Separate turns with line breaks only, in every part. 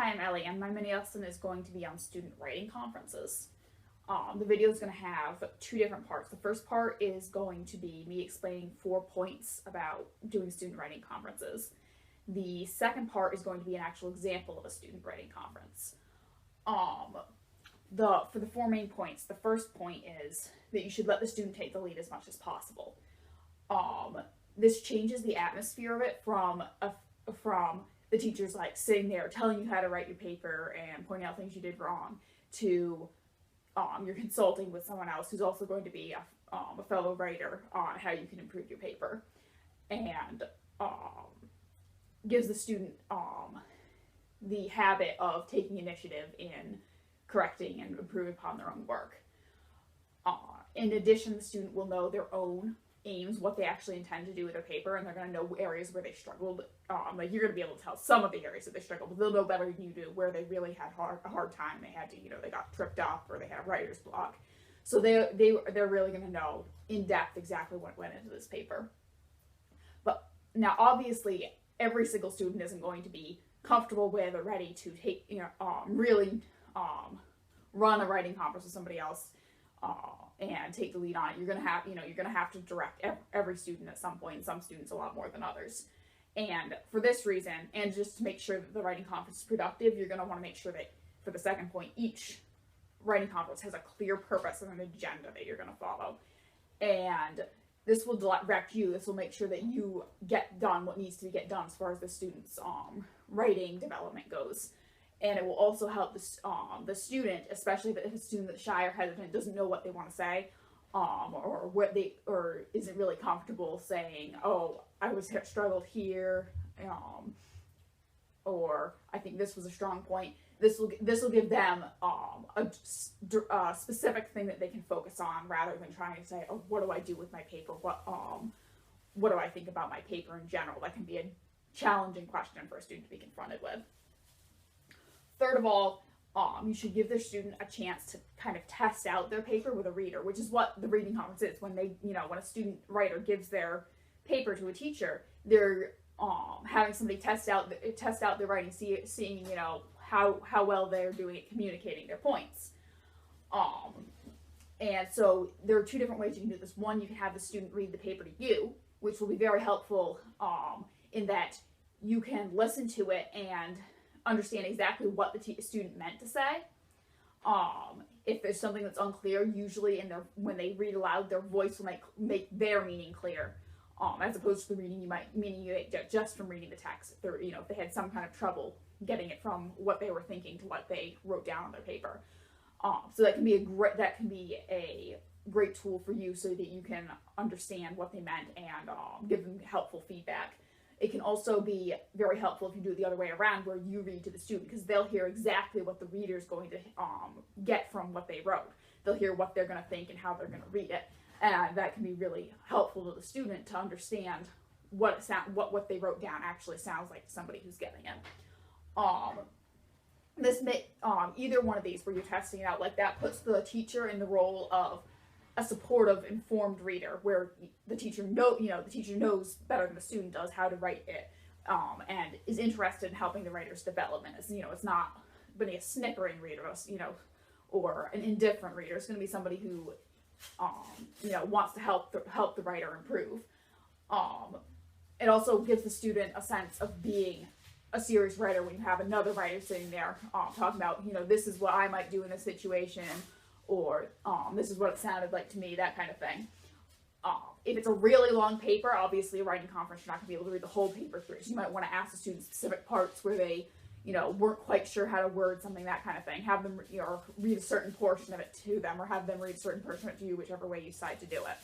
Hi, I'm Ellie, and my mini lesson is going to be on student writing conferences. The video is going to have two different parts. The first part is going to be me explaining 4 points about doing student writing conferences. The second part is going to be an actual example of a student writing conference. For the 4 main points, the first point is that you should let the student take the lead as much as possible. This changes the atmosphere of it from the teacher's like sitting there telling you how to write your paper and pointing out things you did wrong to you're consulting with someone else who's also going to be a fellow writer on how you can improve your paper, and gives the student the habit of taking initiative in correcting and improving upon their own work. In addition, the student will know their own aims, what they actually intend to do with their paper, and they're going to know areas where they struggled. Like you're going to be able to tell some of the areas that they struggled, but they'll know better than you do where they really had a hard time. They had to, they got tripped up or they had a writer's block. So they're really going to know in depth exactly what went into this paper. But now, obviously, every single student isn't going to be comfortable with or ready to take, really run a writing conference with somebody else. And take the lead on it. You're gonna have to direct every student at some point, and some students a lot more than others. And for this reason, and just to make sure that the writing conference is productive, you're gonna want to make sure that for the second point, each writing conference has a clear purpose and an agenda that you're gonna follow. And this will direct you. This will make sure that you get done what needs to get done as far as the students' writing development goes. And it will also help the student, especially if a student that's shy or hesitant doesn't know what they want to say, or isn't really comfortable saying, "Oh, I struggled here," or "I think this was a strong point." This will give them a specific thing that they can focus on, rather than trying to say, "Oh, what do I do with my paper? What do I think about my paper in general?" That can be a challenging question for a student to be confronted with. Third of all, you should give the student a chance to kind of test out their paper with a reader, which is what the reading conference is. When when a student writer gives their paper to a teacher, they're having somebody test out their writing, seeing how well they're doing at communicating their points. And so there are 2 different ways you can do this. One, you can have the student read the paper to you, which will be very helpful in that you can listen to it and understand exactly what the student meant to say. If there's something that's unclear, usually when they read aloud, their voice will make their meaning clear, as opposed to the reading you get just from reading the text. If they had some kind of trouble getting it from what they were thinking to what they wrote down on their paper. So that can be a great tool for you so that you can understand what they meant and give them helpful feedback. It can also be very helpful if you do it the other way around, where you read to the student, because they'll hear exactly what the reader's going to get from what they wrote. They'll hear what they're going to think and how they're going to read it, and that can be really helpful to the student to understand what they wrote down actually sounds like to somebody who's getting it. Either one of these, where you're testing it out like that, puts the teacher in the role of a supportive, informed reader, where the teacher knows better than the student does how to write it, and is interested in helping the writer's development. It's not going to be a snickering reader, or an indifferent reader. It's going to be somebody who, wants to help the writer improve. It also gives the student a sense of being a serious writer when you have another writer sitting there talking about, this is what I might do in this situation, or this is what it sounded like to me, that kind of thing. If it's a really long paper, obviously a writing conference, you're not going to be able to read the whole paper through. So you might want to ask the students specific parts where they, weren't quite sure how to word something, that kind of thing. Have them, read a certain portion of it to them, or have them read a certain portion of it to you, whichever way you decide to do it.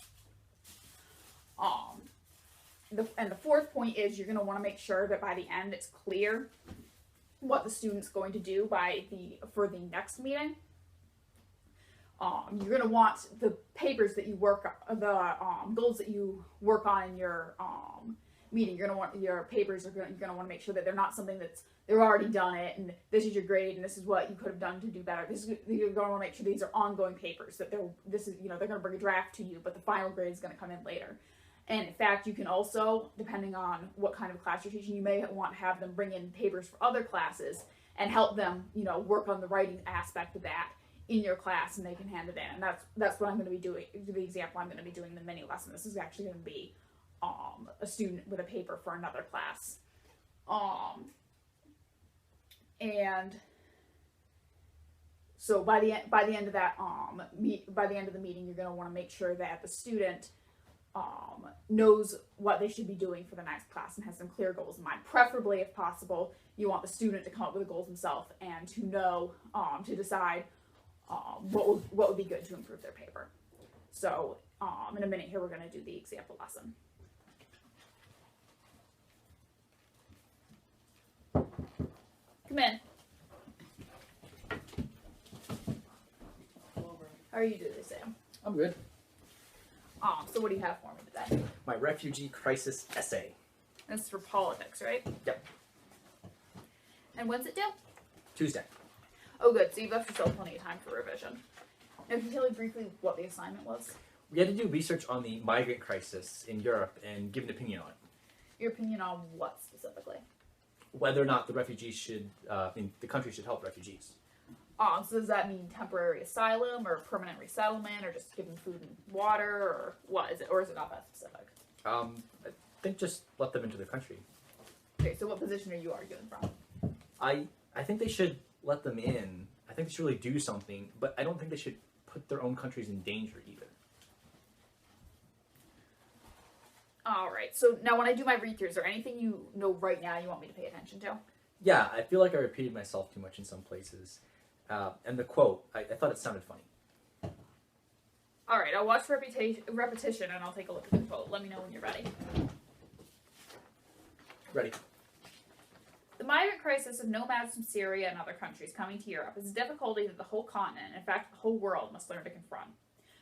And the fourth point is you're going to want to make sure that by the end it's clear what the student's going to do for the next meeting. You're going to want the papers that you the goals that you work on in your meeting. You're going to want your papers. You're going to want to make sure that they're not something they've already done it, and this is your grade, and this is what you could have done to do better. You're going to want to make sure these are ongoing papers. That they're going to bring a draft to you, but the final grade is going to come in later. And in fact, you can also, depending on what kind of class you're teaching, you may want to have them bring in papers for other classes and help them, you know, work on the writing aspect of that in your class, and they can hand it in. And that's what I'm going to be doing. The example I'm going to be doing in the mini lesson. This is actually going to be a student with a paper for another class. And so by the end of that by the end of the meeting, you're going to want to make sure that the student knows what they should be doing for the next class and has some clear goals in mind. Preferably, if possible, you want the student to come up with the goals themselves and to know, to decide what would be good to improve their paper. So in a minute here, we're going to do the example lesson. Come in. How are you doing today, Sam?
I'm good.
So what do you have for me today?
My refugee crisis essay.
This is for politics, right?
Yep.
And when's it due?
Tuesday.
Oh, good. So you've left yourself plenty of time for revision. Now, can you tell me briefly what the assignment was?
We had to do research on the migrant crisis in Europe and give an opinion on it.
Your opinion on what specifically?
Whether or not the refugees should, the country should help refugees.
So does that mean temporary asylum or permanent resettlement or just giving food and water, or what is it? Or is it not that specific?
I think just let them into the country.
Okay, so what position are you arguing from?
I think they should let them in. I think they should really do something, but I don't think they should put their own countries in danger either.
All right. So now when I do my read-through, is there anything you know right now you want me to pay attention to?
Yeah, I feel like I repeated myself too much in some places. And the quote, I thought it sounded funny.
All right, I'll watch repetition and I'll take a look at the quote. Let me know when you're ready.
Ready.
The migrant crisis of nomads from Syria and other countries coming to Europe is a difficulty that the whole continent, in fact the whole world, must learn to confront.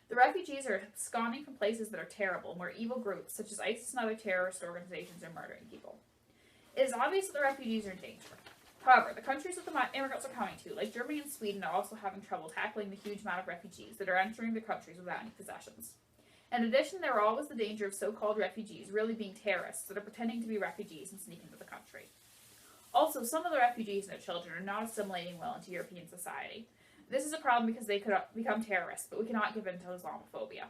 The refugees are absconding from places that are terrible, where evil groups such as ISIS and other terrorist organizations are murdering people. It is obvious that the refugees are in danger. However, the countries that the immigrants are coming to, like Germany and Sweden, are also having trouble tackling the huge amount of refugees that are entering the countries without any possessions. In addition, there are always the danger of so-called refugees really being terrorists that are pretending to be refugees and sneaking into the country. Also, some of the refugees and their children are not assimilating well into European society. This is a problem because they could become terrorists, but we cannot give in to Islamophobia.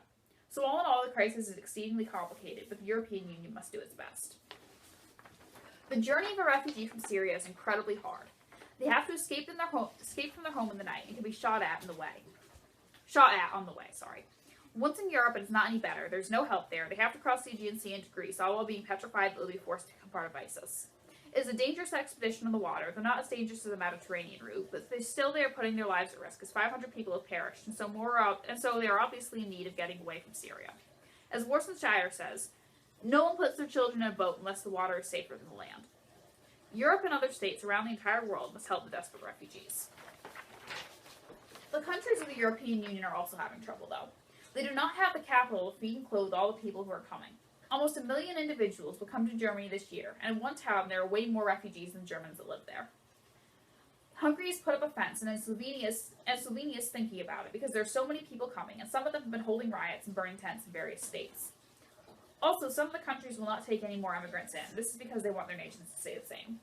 So all in all, the crisis is exceedingly complicated, but the European Union must do its best. The journey of a refugee from Syria is incredibly hard. They have to escape from their home in the night and can be shot at on the way. Once in Europe, it is not any better. There's no help there. They have to cross the Aegean Sea into Greece, all while being petrified that they'll be forced to become part of ISIS. It is a dangerous expedition on the water, though not as dangerous as the Mediterranean route, but they are putting their lives at risk, as 500 people have perished, and so they are obviously in need of getting away from Syria. As Worcestershire says, no one puts their children in a boat unless the water is safer than the land. Europe and other states around the entire world must help the desperate refugees. The countries of the European Union are also having trouble, though. They do not have the capital to feed and clothe all the people who are coming. Almost 1 million individuals will come to Germany this year, and in one town there are way more refugees than Germans that live there. Hungary has put up a fence, and Slovenia is thinking about it because there are so many people coming, and some of them have been holding riots and burning tents in various states. Also, some of the countries will not take any more immigrants in. This is because they want their nations to stay the same.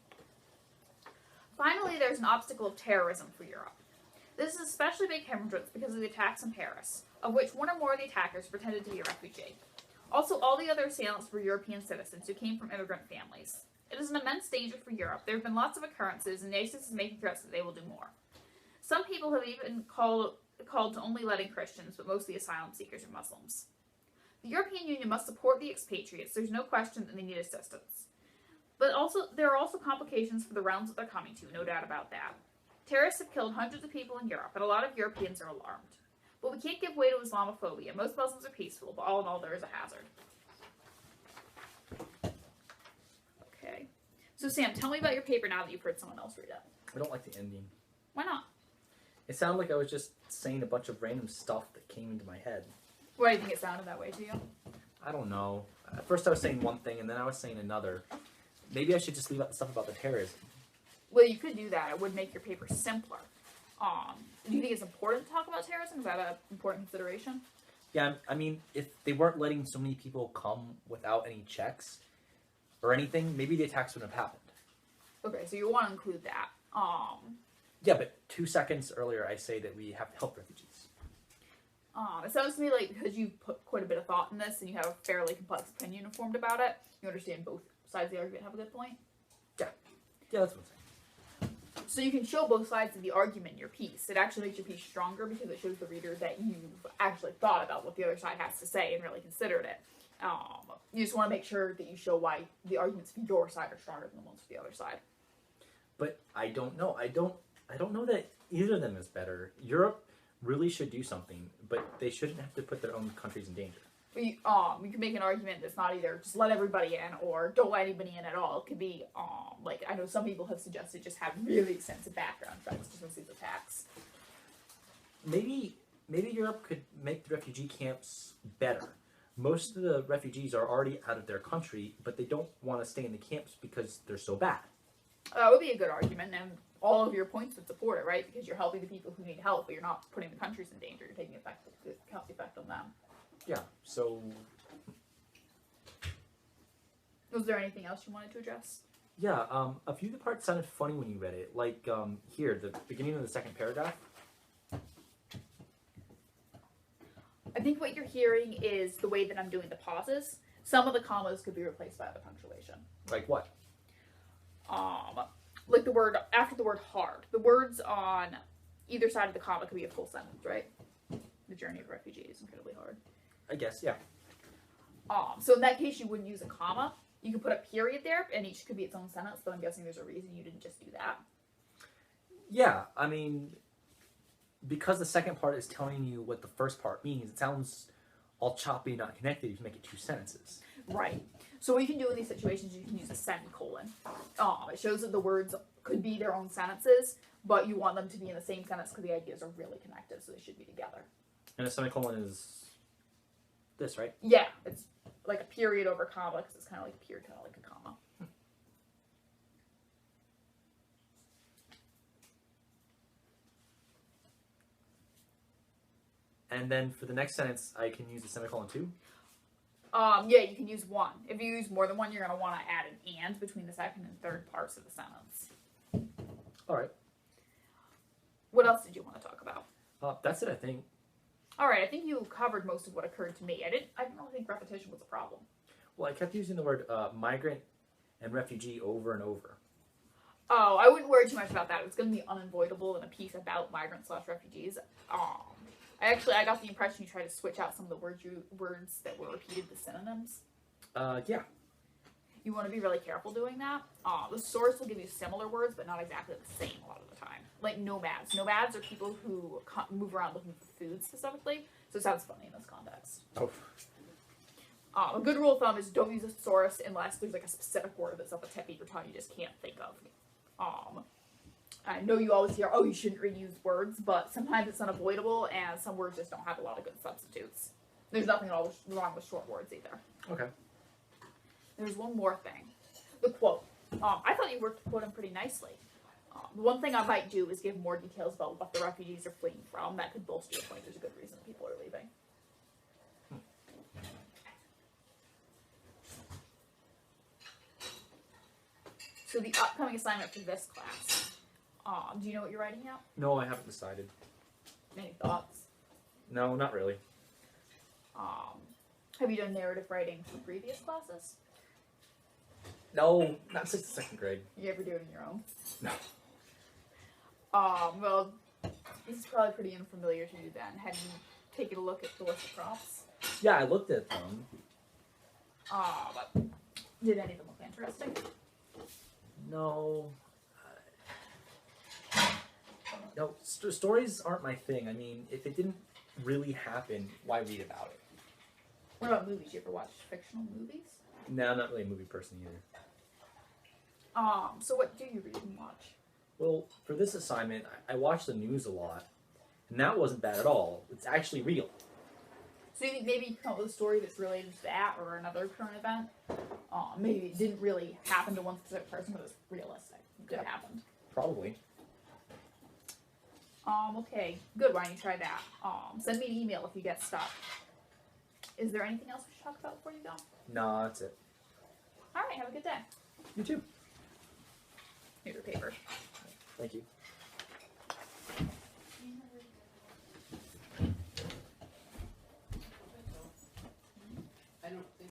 Finally, there's an obstacle of terrorism for Europe. This is an especially big hindrance because of the attacks in Paris, of which one or more of the attackers pretended to be a refugee. Also, all the other assailants were European citizens who came from immigrant families. It is an immense danger for Europe. There have been lots of occurrences, and ISIS is making threats that they will do more. Some people have even called to only letting Christians, but mostly asylum seekers are Muslims. The European Union must support the expatriates. There's no question that they need assistance. But there are also complications for the realms that they're coming to, no doubt about that. Terrorists have killed hundreds of people in Europe, and a lot of Europeans are alarmed. But we can't give way to Islamophobia. Most Muslims are peaceful, but all in all, there is a hazard. Okay. So, Sam, tell me about your paper now that you've heard someone else read it.
I don't like the ending.
Why not?
It sounded like I was just saying a bunch of random stuff that came into my head.
Why do you think it sounded that way to you?
I don't know. At first I was saying one thing, and then I was saying another. Maybe I should just leave out the stuff about the terrorism.
Well, you could do that. It would make your paper simpler. Do you think it's important to talk about terrorism? Is that an important consideration?
Yeah, I mean, if they weren't letting so many people come without any checks or anything, maybe the attacks wouldn't have happened.
Okay, so you want to include that.
Yeah, but 2 seconds earlier, I say that we have to help refugees.
It sounds to me like because you put quite a bit of thought in this and you have a fairly complex opinion formed about it, you understand both sides of the argument have a good point.
Yeah, that's what I'm saying.
So you can show both sides of the argument in your piece. It actually makes your piece stronger because it shows the reader that you've actually thought about what the other side has to say and really considered it. You just want to make sure that you show why the arguments for your side are stronger than the ones for the other side.
But I don't know. I don't know that either of them is better. Europe really should do something, but they shouldn't have to put their own countries in danger.
You can make an argument that's not either just let everybody in or don't let anybody in at all. It could be, like, I know some people have suggested just have really extensive background checks just against these attacks.
Maybe Europe could make the refugee camps better. Most of the refugees are already out of their country, but they don't want to stay in the camps because they're so bad.
That would be a good argument, and all of your points would support it, right? Because you're helping the people who need help, but you're not putting the countries in danger. You're taking the effect on them.
Yeah, so...
Was there anything else you wanted to address?
Yeah, a few of the parts sounded funny when you read it. Like, here, the beginning of the second paragraph.
I think what you're hearing is the way that I'm doing the pauses. Some of the commas could be replaced by the punctuation.
Like what?
Like the word, after the word hard. The words on either side of the comma could be a full sentence, right? The journey of refugees is incredibly hard.
I guess, yeah.
So in that case, you wouldn't use a comma. You could put a period there, and each could be its own sentence, but I'm guessing there's a reason you didn't just do that.
Yeah, I mean, because the second part is telling you what the first part means, it sounds all choppy, not connected if you make it 2 sentences.
Right. So what you can do in these situations, you can use a semicolon. It shows that the words could be their own sentences, but you want them to be in the same sentence because the ideas are really connected, so they should be together.
And a semicolon is this, right?
Yeah, it's like a period over comma because it's kind of like a period, kind of like a comma.
And then for the next sentence, I can use the semicolon too?
Yeah, you can use one. If you use more than one, you're going to want to add an and between the second and third parts of the sentence.
All right.
What else did you want to talk about?
That's it, I think.
All right, I think you covered most of what occurred to me. I didn't really think repetition was a problem.
Well, I kept using the word migrant and refugee over and over.
Oh, I wouldn't worry too much about that. It's going to be unavoidable in a piece about migrants/refugees. I got the impression you tried to switch out some of the words that were repeated with synonyms.
Yeah.
You want to be really careful doing that. The source will give you similar words, but not exactly the same a lot of the time. Like nomads. Nomads are people who move around looking for food specifically, so it sounds funny in this context.
Oh.
A good rule of thumb is don't use a source unless there's like a specific word that's at the tip of your tongue you just can't think of. I know you always hear, oh, you shouldn't reuse words, but sometimes it's unavoidable, and some words just don't have a lot of good substitutes. There's nothing wrong with short words either.
Okay.
There's one more thing. The quote. I thought you worked the quote in pretty nicely. The one thing I might do is give more details about what the refugees are fleeing from. That could bolster your point. There's a good reason people are leaving. So the upcoming assignment for this class. Do you know what you're writing out?
No, I haven't decided.
Any thoughts?
No, not really.
Have you done narrative writing for previous classes?
No, not since the 2nd grade.
You ever do it on your own?
No.
Well, this is probably pretty unfamiliar to you then. Had you taken a look at the list of prompts?
Yeah, I looked at them.
But did any of them look interesting?
No. No, stories aren't my thing. I mean, if it didn't really happen, why read about it?
What about movies? You ever watch fictional movies?
No, I'm not really a movie person either.
So what do you read and watch?
Well, for this assignment, I watched the news a lot, and that wasn't bad at all. It's actually real.
So you think maybe you come up with a story that's related to that or another current event? Maybe it didn't really happen to one specific person, but it's realistic. It could have happened.
Probably.
Okay. Good. Why don't you try that? Send me an email if you get stuck. Is there anything else we should talk about before you go?
No, that's it.
All right. Have a good day.
You too.
Here's your paper.
Thank you.